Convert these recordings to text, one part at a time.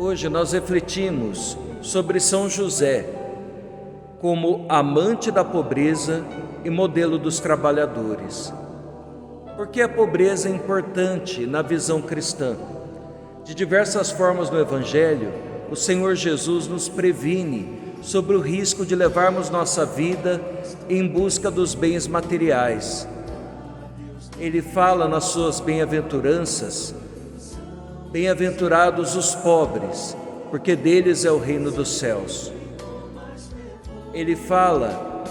Hoje nós refletimos sobre São José como amante da pobreza e modelo dos trabalhadores. Porque a pobreza é importante na visão cristã. De diversas formas no Evangelho, o Senhor Jesus nos previne sobre o risco de levarmos nossa vida em busca dos bens materiais. Ele fala nas suas bem-aventuranças: bem-aventurados os pobres, porque deles é o reino dos céus. Ele fala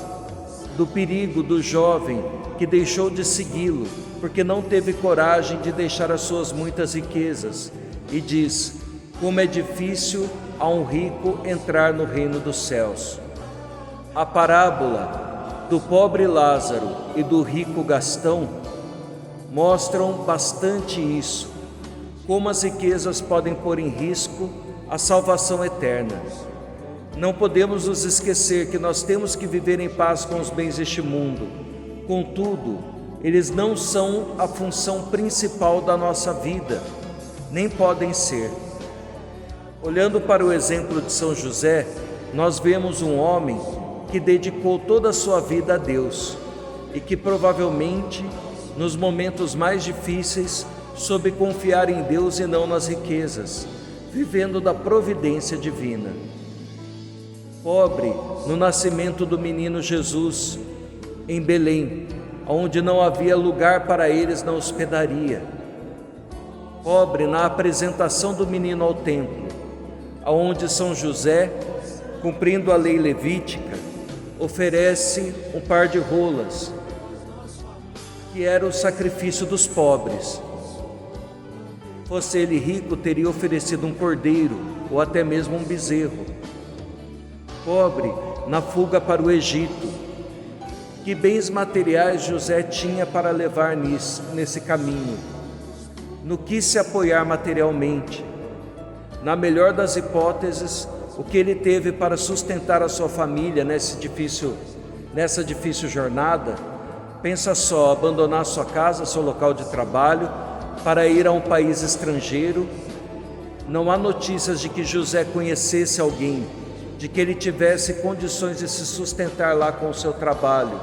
do perigo do jovem que deixou de segui-lo, porque não teve coragem de deixar as suas muitas riquezas, e diz: como é difícil a um rico entrar no reino dos céus. A parábola do pobre Lázaro e do rico Gastão mostram bastante isso, como as riquezas podem pôr em risco a salvação eterna. Não podemos nos esquecer que nós temos que viver em paz com os bens deste mundo. Contudo, eles não são a função principal da nossa vida, nem podem ser. Olhando para o exemplo de São José, nós vemos um homem que dedicou toda a sua vida a Deus e que provavelmente, nos momentos mais difíceis, soube confiar em Deus e não nas riquezas, vivendo da providência divina. Pobre no nascimento do menino Jesus, em Belém, onde não havia lugar para eles na hospedaria. Pobre na apresentação do menino ao templo, onde São José, cumprindo a lei levítica, oferece um par de rolas, que era o sacrifício dos pobres. Fosse ele rico, teria oferecido um cordeiro ou até mesmo um bezerro. Pobre na fuga para o Egito. Que bens materiais José tinha para levar nesse caminho? No que se apoiar materialmente? Na melhor das hipóteses, o que ele teve para sustentar a sua família nessa difícil jornada? Pensa só, abandonar sua casa, seu local de trabalho, para ir a um país estrangeiro. Não há notícias de que José conhecesse alguém, de que ele tivesse condições de se sustentar lá com o seu trabalho.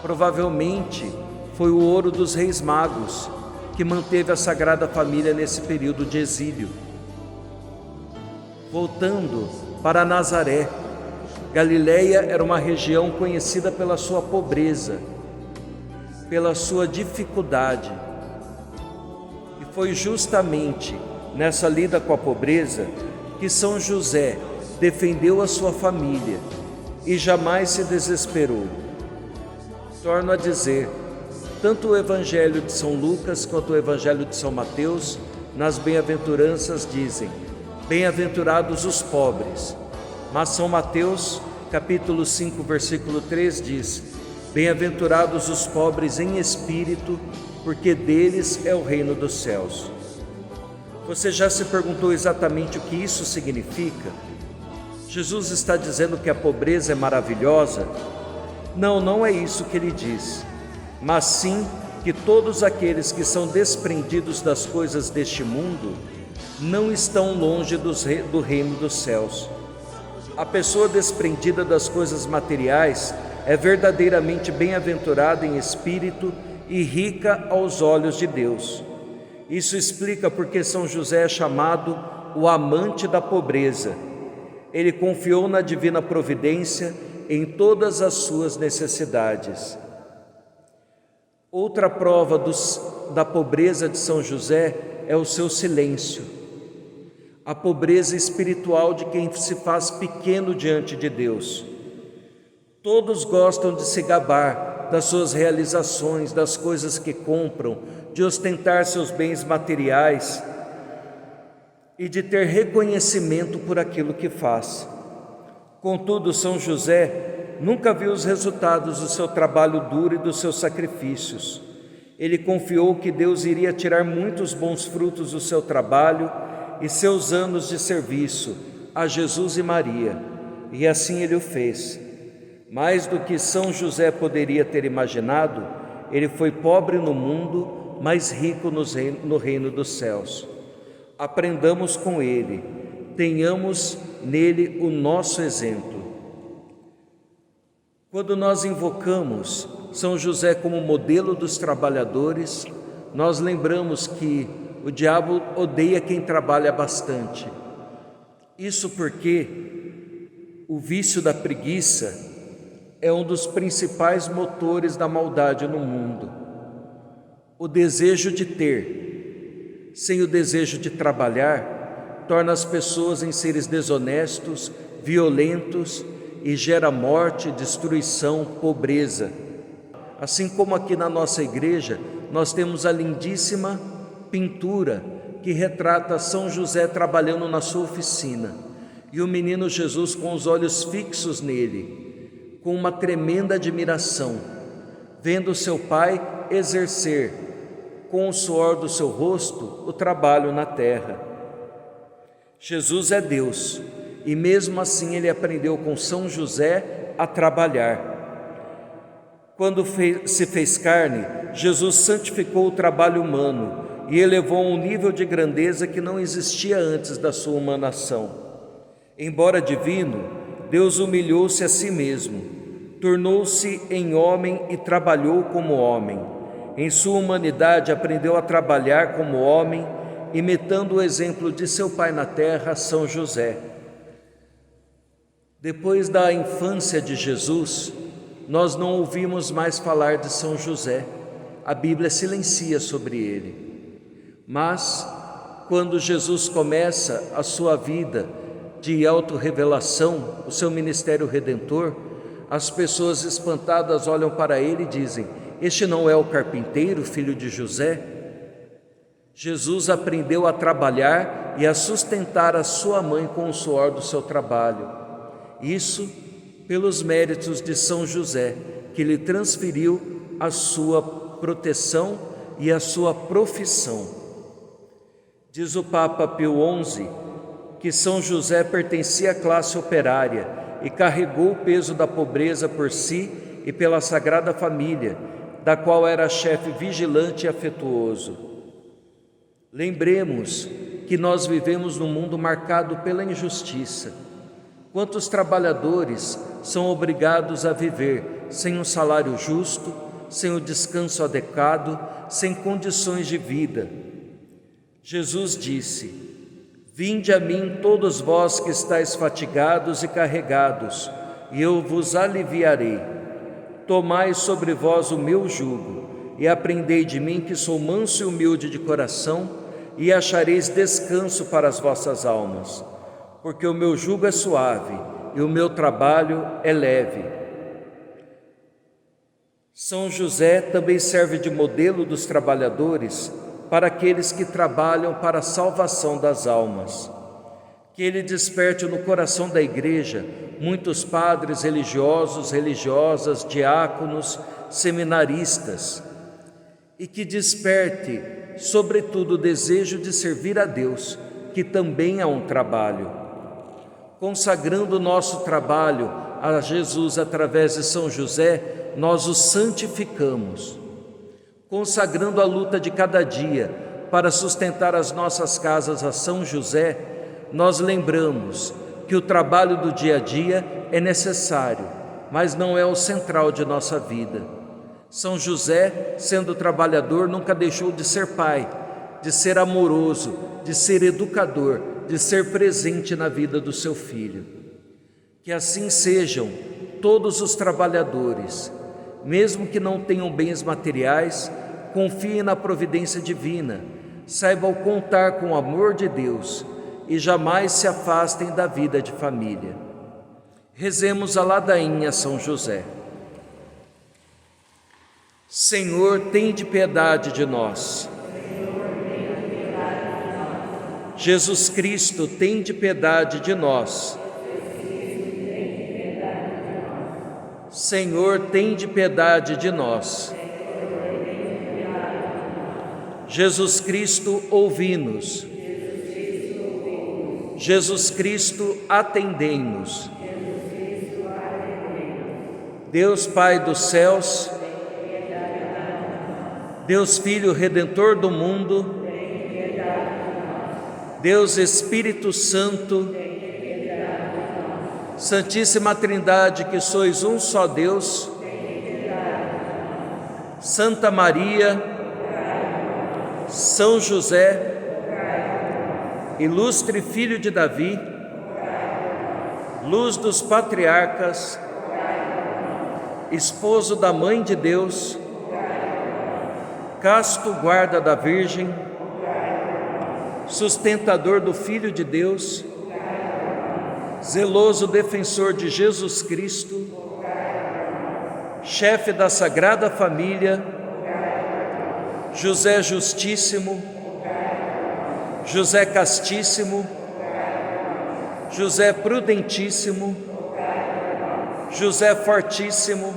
Provavelmente foi o ouro dos reis magos que manteve a Sagrada Família nesse período de exílio. Voltando para Nazaré, Galileia era uma região conhecida pela sua pobreza, pela sua dificuldade. E foi justamente nessa lida com a pobreza que São José defendeu a sua família e jamais se desesperou. Torno a dizer, tanto o Evangelho de São Lucas quanto o Evangelho de São Mateus, nas bem-aventuranças dizem: bem-aventurados os pobres. Mas São Mateus, capítulo 5, versículo 3 diz: bem-aventurados os pobres em espírito, porque deles é o reino dos céus. Você já se perguntou exatamente o que isso significa? Jesus está dizendo que a pobreza é maravilhosa? Não, não é isso que ele diz, mas sim que todos aqueles que são desprendidos das coisas deste mundo não estão longe do reino dos céus. A pessoa desprendida das coisas materiais é verdadeiramente bem-aventurada em espírito e rica aos olhos de Deus. Isso explica porque São José é chamado o amante da pobreza. Ele confiou na divina providência em todas as suas necessidades. Outra prova da pobreza de São José é o seu silêncio. A pobreza espiritual de quem se faz pequeno diante de Deus. Todos gostam de se gabar das suas realizações, das coisas que compram, de ostentar seus bens materiais e de ter reconhecimento por aquilo que faz. Contudo, São José nunca viu os resultados do seu trabalho duro e dos seus sacrifícios. Ele confiou que Deus iria tirar muitos bons frutos do seu trabalho e seus anos de serviço a Jesus e Maria, e assim ele o fez. Mais do que São José poderia ter imaginado, ele foi pobre no mundo, mas rico no reino dos céus. Aprendamos com ele tenhamos nele o nosso exemplo. Quando nós invocamos São José como modelo dos trabalhadores, nós lembramos que o diabo odeia quem trabalha bastante. Isso porque o vício da preguiça é um dos principais motores da maldade no mundo. O desejo de ter, sem o desejo de trabalhar, torna as pessoas em seres desonestos, violentos e gera morte, destruição, pobreza. Assim como aqui na nossa igreja, nós temos a lindíssima pintura que retrata São José trabalhando na sua oficina e o menino Jesus com os olhos fixos nele, com uma tremenda admiração, vendo seu pai exercer com o suor do seu rosto o trabalho na terra. Jesus é Deus e mesmo assim ele aprendeu com São José a trabalhar. Quando se fez carne, Jesus santificou o trabalho humano e elevou a um nível de grandeza que não existia antes da sua humanação. Embora divino, Deus humilhou-se a si mesmo, tornou-se em homem e trabalhou como homem. Em sua humanidade aprendeu a trabalhar como homem, imitando o exemplo de seu pai na terra, São José. Depois da infância de Jesus, nós não ouvimos mais falar de São José. A Bíblia silencia sobre ele. Mas, quando Jesus começa a sua vida de autorrevelação, o seu ministério redentor, as pessoas espantadas olham para ele e dizem: este não é o carpinteiro, filho de José? Jesus aprendeu a trabalhar e a sustentar a sua mãe com o suor do seu trabalho. Isso pelos méritos de São José, que lhe transferiu a sua proteção e a sua profissão. Diz o Papa Pio XI que São José pertencia à classe operária e carregou o peso da pobreza por si e pela Sagrada Família, da qual era chefe vigilante e afetuoso. Lembremos que nós vivemos num mundo marcado pela injustiça. Quantos trabalhadores são obrigados a viver sem um salário justo, sem o descanso adequado, sem condições de vida? Jesus disse: vinde a mim todos vós que estáis fatigados e carregados, e eu vos aliviarei. Tomai sobre vós o meu jugo, e aprendei de mim que sou manso e humilde de coração, e achareis descanso para as vossas almas, porque o meu jugo é suave e o meu trabalho é leve. São José também serve de modelo dos trabalhadores para aqueles que trabalham para a salvação das almas. Que ele desperte no coração da igreja muitos padres religiosos, religiosas, diáconos, seminaristas, e que desperte, sobretudo, o desejo de servir a Deus, que também é um trabalho. Consagrando o nosso trabalho a Jesus através de São José, nós o santificamos. Consagrando a luta de cada dia para sustentar as nossas casas a São José, nós lembramos que o trabalho do dia a dia é necessário, mas não é o central de nossa vida. São José, sendo trabalhador, nunca deixou de ser pai, de ser amoroso, de ser educador, de ser presente na vida do seu filho. Que assim sejam todos os trabalhadores. Mesmo que não tenham bens materiais, confiem na providência divina, saibam contar com o amor de Deus e jamais se afastem da vida de família. Rezemos a ladainha São José. Senhor, tende piedade de nós. Jesus Cristo, tende piedade de nós. Senhor, tende piedade de nós. Jesus Cristo, ouvi-nos. Jesus Cristo, atendei-nos. Deus Pai dos céus, Deus Filho Redentor do mundo, Deus Espírito Santo, Santíssima Trindade, que sois um só Deus, Santa Maria, São José, ilustre filho de Davi, luz dos patriarcas, esposo da Mãe de Deus, casto guarda da Virgem, sustentador do Filho de Deus, zeloso defensor de Jesus Cristo, chefe da Sagrada Família, José Justíssimo, José Castíssimo, José Prudentíssimo, José Fortíssimo,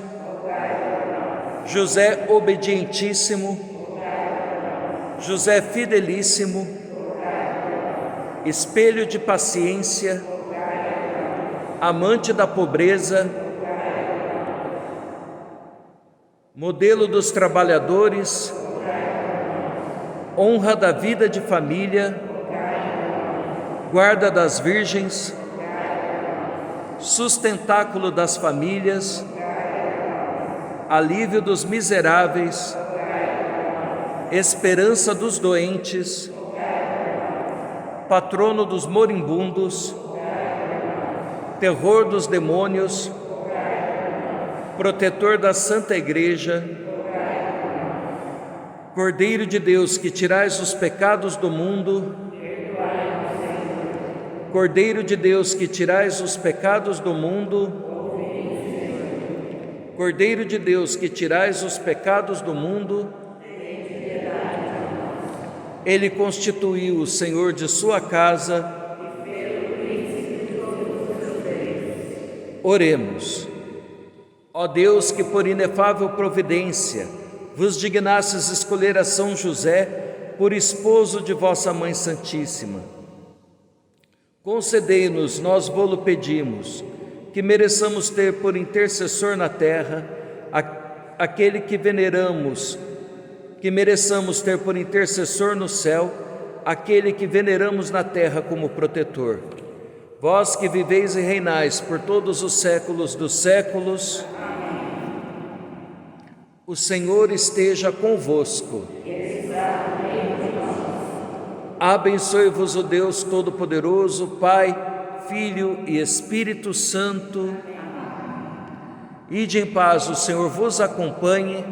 José Obedientíssimo, José Fidelíssimo, espelho de paciência, amante da pobreza, modelo dos trabalhadores, honra da vida de família, guarda das virgens, sustentáculo das famílias, alívio dos miseráveis, esperança dos doentes, patrono dos moribundos, terror dos demônios, protetor da Santa Igreja, Cordeiro de Deus, que tirais os pecados do mundo, Cordeiro de Deus, que tirais os pecados do mundo, Cordeiro de Deus, que tirais os pecados do mundo, Ele constituiu o Senhor de sua casa. Oremos. Ó Deus, que por inefável providência vos dignastes escolher a São José por esposo de vossa Mãe Santíssima, concedei-nos, nós vô-lo pedimos, que mereçamos ter por intercessor na terra aquele que veneramos, que mereçamos ter por intercessor no céu aquele que veneramos na terra como protetor. Vós que viveis e reinais por todos os séculos dos séculos, o Senhor esteja convosco. Abençoe-vos o Deus Todo-Poderoso, Pai, Filho e Espírito Santo. Ide em paz, o Senhor vos acompanhe.